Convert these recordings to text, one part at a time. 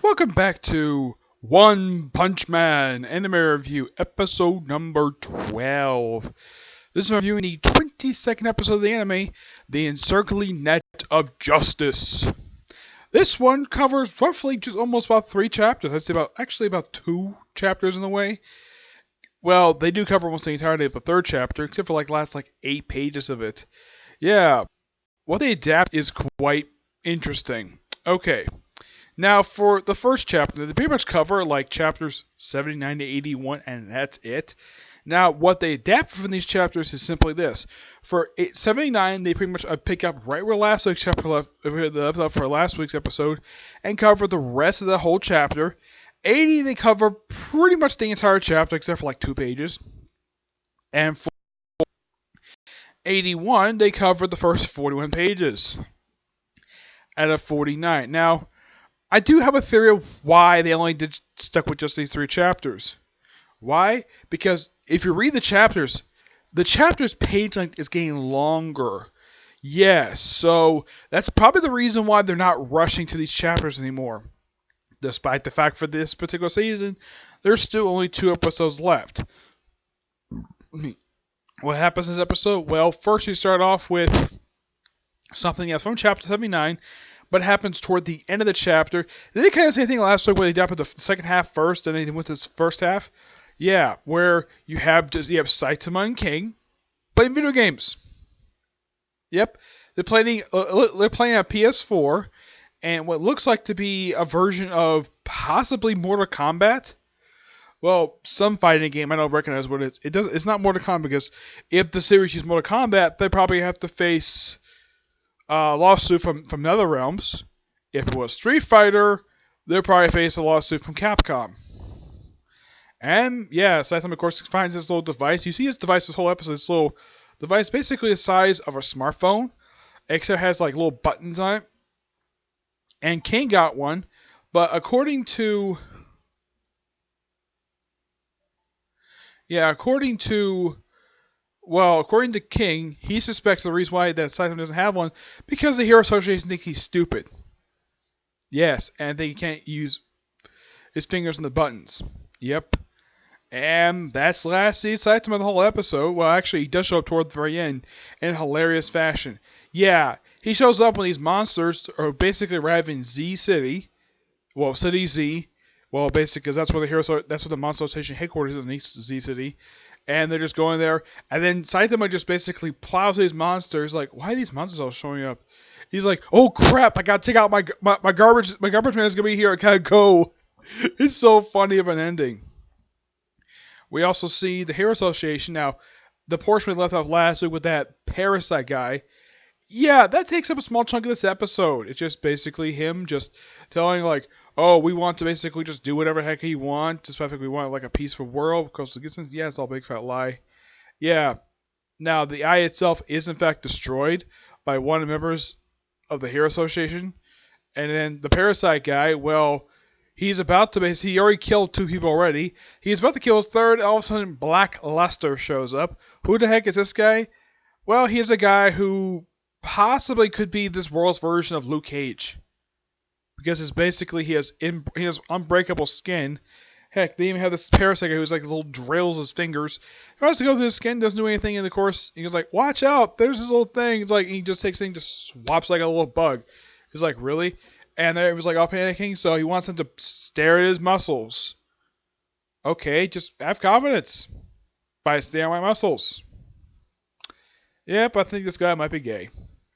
Welcome back to One Punch Man Anime Review, episode number 12. This is reviewing the 22nd episode of the anime, The Encircling Net of Justice. This one covers roughly just almost about 3 chapters. I'd say about 2 chapters in a way. Well, they do cover almost the entirety of the 3rd chapter, except for last 8 pages of it. Yeah, what they adapt is quite interesting. Okay. Now, for the first chapter, they pretty much cover chapters 79 to 81, and that's it. Now, what they adapt from these chapters is simply this. For 79, they pretty much pick up right where last week's chapter left for last week's episode, and cover the rest of the whole chapter. 80, they cover pretty much the entire chapter except for 2 pages. And for 81, they cover the first 41 pages out of 49. Now, I do have a theory of why they only stuck with just these 3 chapters. Why? Because if you read the chapter's page length is getting longer. Yes, so that's probably the reason why they're not rushing to these chapters anymore. Despite the fact for this particular season, there's still only 2 episodes left. What happens in this episode? Well, first you start off with something else from chapter 79. But it happens toward the end of the chapter. Did they kind of say anything last week where they adapted the second half first and then went to the first half? Yeah, where you have Saitama and King playing video games. Yep, they're playing a PS4 and what looks like to be a version of possibly Mortal Kombat. Well, some fighting game, I don't recognize what it is. It's not Mortal Kombat because if the series uses Mortal Kombat, they probably have to face lawsuit from NetherRealms. If it was Street Fighter, they'll probably face a lawsuit from Capcom. And yeah, Saitama of course finds this little device. You see this device this whole episode. This little device, basically the size of a smartphone, except it has little buttons on it. And King got one, but according to King, he suspects the reason why that Saitama doesn't have one because the Hero Association think he's stupid. Yes, and they can't use his fingers on the buttons. Yep. And that's last see Saitama the whole episode. Well, actually, he does show up toward the very end in hilarious fashion. Yeah, he shows up when these monsters are basically arrive in Z City. Well, City Z. Well, basically, because that's where the Monster Association headquarters is in Z City. And they're just going there. And then Saitama just basically plows these monsters. Why are these monsters all showing up? He's like, oh crap, I gotta take out my garbage. My garbage man is gonna be here. I gotta go. It's so funny of an ending. We also see the Hero Association. Now, the portion we left off last week with that Parasite guy. Yeah, that takes up a small chunk of this episode. It's just basically him just telling oh, we want to basically just do whatever the heck he wants. Just we want a peaceful world. Because yeah, it's all a big fat lie. Yeah. Now, the eye itself is in fact destroyed by one of the members of the Hero Association. And then the Parasite guy, well, he already killed 2 people already. He's about to kill his 3rd, and all of a sudden Black Luster shows up. Who the heck is this guy? Well, he's a guy who possibly could be this world's version of Luke Cage. Because he has unbreakable skin. Heck, they even have this Parasite guy who's little drills his fingers. He tries to go through his skin, doesn't do anything, and of course, he goes watch out, there's this little thing. It's he just takes things, just swaps like a little bug. He's really? And it was all panicking, so he wants him to stare at his muscles. Okay, just have confidence. By staring at my muscles. Yep, I think this guy might be gay.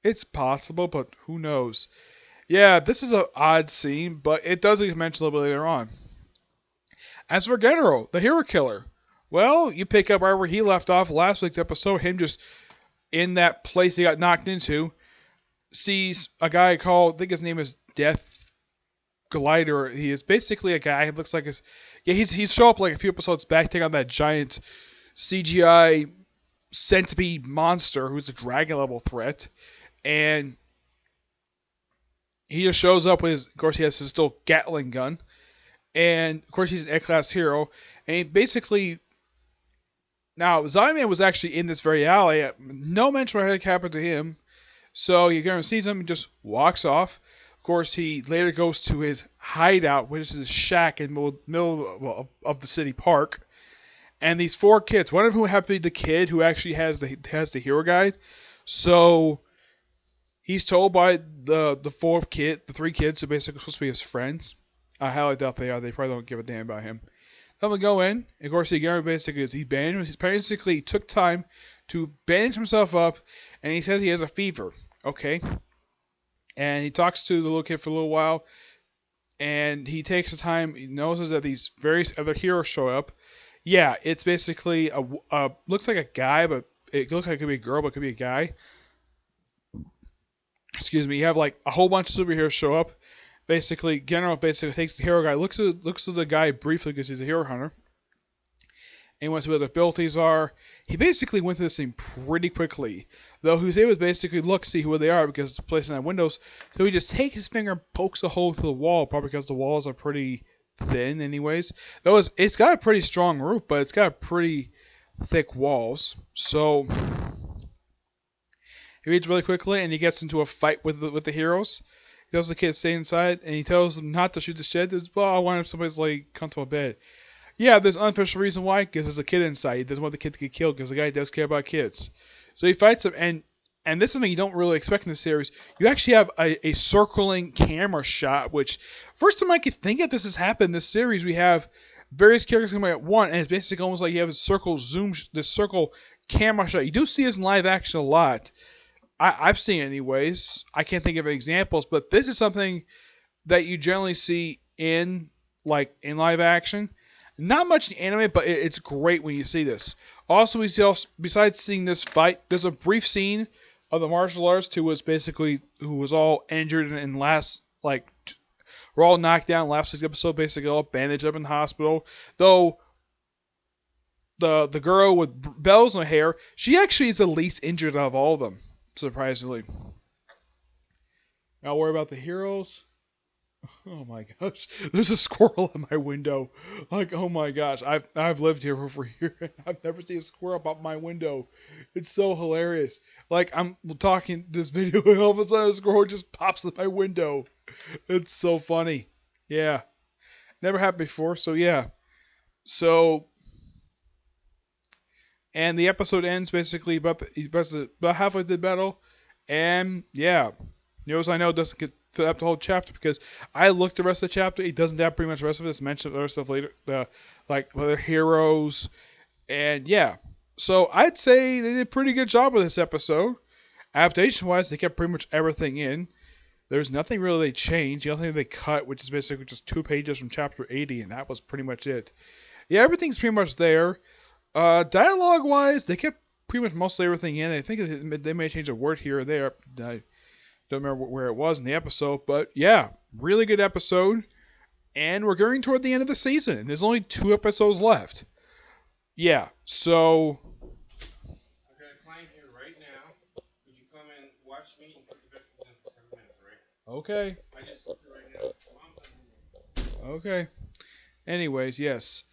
It's possible, but who knows. Yeah, this is an odd scene, but it does get mentioned a little bit later on. As for Genero, the hero killer, well, you pick up right where he left off last week's episode, him just in that place he got knocked into, sees a guy called, I think his name is Death Glider. He is basically a guy who looks like he's shown up a few episodes back, taking on that giant CGI centipede monster who's a dragon level threat, and he just shows up with of course he has his little Gatling gun, and of course he's an X-Class hero, and he basically, now Zombie-Man was actually in this very alley, no mention of what happened to him, so Garen sees him and just walks off, Of course, he later goes to his hideout, which is his shack in the middle of the city park. And these 4 kids, one of whom happens to be the kid who actually has the hero guide. So he's told by the 3 kids who basically supposed to be his friends. I highly doubt they are. They probably don't give a damn about him. I'm gonna go in. And of course, he basically took time to bandage himself up, and he says he has a fever. Okay. And he talks to the little kid for a little while, and he takes the time. He notices that these various other heroes show up. Yeah, it's basically looks like a guy, but it looks like it could be a girl, but it could be a guy. Excuse me. You have like a whole bunch of superheroes show up. Basically, General basically takes the hero guy, looks at the guy briefly because he's a hero hunter, and he wants to see what their abilities are. He basically went through this thing pretty quickly, though he was able to basically see who they are because it's placed on windows. So he just takes his finger and pokes a hole through the wall, probably because the walls are pretty thin anyways. Though it's got a pretty strong roof, but it's got pretty thick walls. So he reads really quickly, and he gets into a fight with the heroes. He tells the kids to stay inside, and he tells them not to shoot the shed. Well, I want somebody's like come to a bed. Yeah, there's an unofficial reason why, because there's a kid inside. He doesn't want the kid to get killed, because the guy does care about kids. So he fights him, and this is something you don't really expect in the series. You actually have a circling camera shot, which first time I could think of this has happened in this series. We have various characters coming at one, and it's basically almost like you have a circle camera shot. You do see this in live action a lot. I've seen it anyways. I can't think of examples, but this is something that you generally see in live action. Not much in anime, but it's great when you see this. Also, besides seeing this fight, there's a brief scene of the martial artist who was all injured and were all knocked down last week's episode, basically all bandaged up in the hospital. Though the girl with bells in her hair, she actually is the least injured out of all of them. Surprisingly. I'll worry about the heroes. Oh my gosh, there's a squirrel in my window. Like, oh my gosh, I've lived here for over a year, and I've never seen a squirrel up my window. It's so hilarious. Like, I'm talking this video, and all of a sudden a squirrel just pops in my window. It's so funny. Yeah, never happened before. So yeah, and the episode ends basically about halfway through the battle, and yeah, I know it doesn't get fill up the whole chapter because I looked the rest of the chapter. It doesn't have pretty much the rest of it. It's mentioned other stuff later, other heroes, and yeah. So I'd say they did a pretty good job with this episode. Adaptation-wise, they kept pretty much everything in. There's nothing really they changed. The only thing they cut, which is basically just 2 pages from chapter 80, and that was pretty much it. Yeah, everything's pretty much there. Dialogue-wise, they kept pretty much mostly everything in. I think they may change a word here or there. I don't remember where it was in the episode, but yeah, really good episode. And we're going toward the end of the season. There's only 2 episodes left. Yeah, so I've got a client here right now. Would you come and watch me and put the vegetables in for 7 minutes, alright? okay. I just looked right now. Okay. Anyways, yes.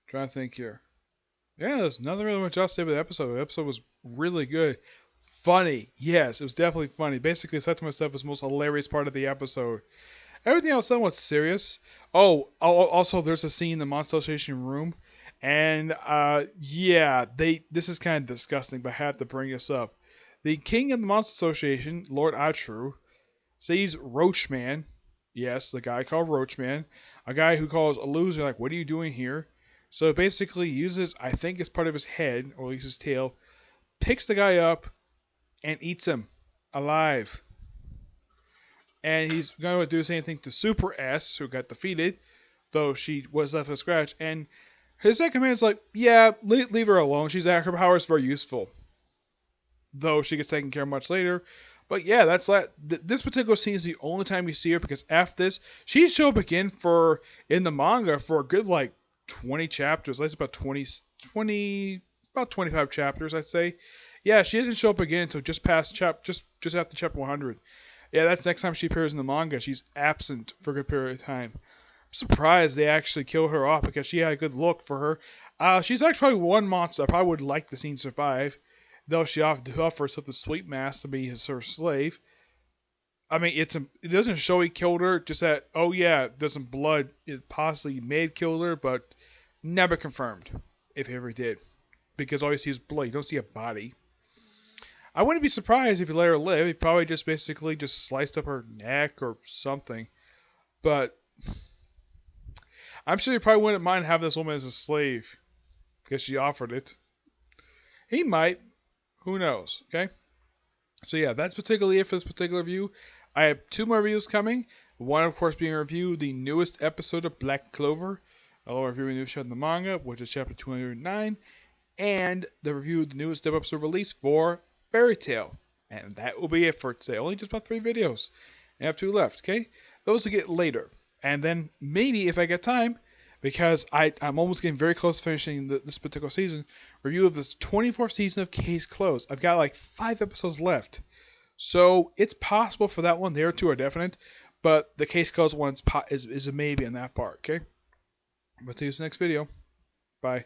Trying to think here. Yeah, there's nothing really much else to say about the episode. The episode was really good. Funny. Yes, it was definitely funny. Basically, I said to myself, it was the most hilarious part of the episode. Everything else somewhat serious. Oh, also, there's a scene in the Monster Association room. And, yeah, this is kind of disgusting, but I have to bring this up. The king of the Monster Association, Lord Atru, sees Roachman. Yes, the guy called Roachman. A guy who calls a loser, like, what are you doing here? So basically uses, I think it's part of his head, or at least his tail, picks the guy up, and eats him alive. And he's going to do the same thing to Super S, who got defeated, though she was left with a scratch. And his second man is like, yeah, leave her alone. Her power is very useful. Though she gets taken care of much later. But yeah, that's this particular scene is the only time you see her, because after this, she show up again in the manga for a good 20 chapters. That's about 25 chapters, I'd say. Yeah, she doesn't show up again until just past just after chapter 100. Yeah, that's the next time she appears in the manga. She's absent for a good period of time. I'm surprised they actually kill her off because she had a good look for her. She's actually probably one monster I probably would like to see survive, Though she offers herself the sweet mask to be her slave. I mean, it doesn't show he killed her. Just that, oh yeah, there's some blood. It possibly may have killed her, but never confirmed if he ever did, because all you see is blood. You don't see a body. I wouldn't be surprised if he let her live. He probably just basically just sliced up her neck or something. But I'm sure he probably wouldn't mind having this woman as a slave because she offered it. He might. Who knows? Okay. So yeah, that's particularly it for this particular review. I have 2 more reviews coming. One, of course, being a review the newest episode of Black Clover. I'll review the new chapter of the manga, which is chapter 209, and the review of the newest episode release for Fairy Tail. And that will be it for today. Only just about 3 videos. I have 2 left, okay? Those will get later. And then maybe if I get time, because I'm almost getting very close to finishing this particular season, review of this 24th season of Case Closed. I've got like 5 episodes left. So it's possible for that one. The other 2 are definite. But the Case Closed one is a maybe on that part, okay? But see you in the next video. Bye.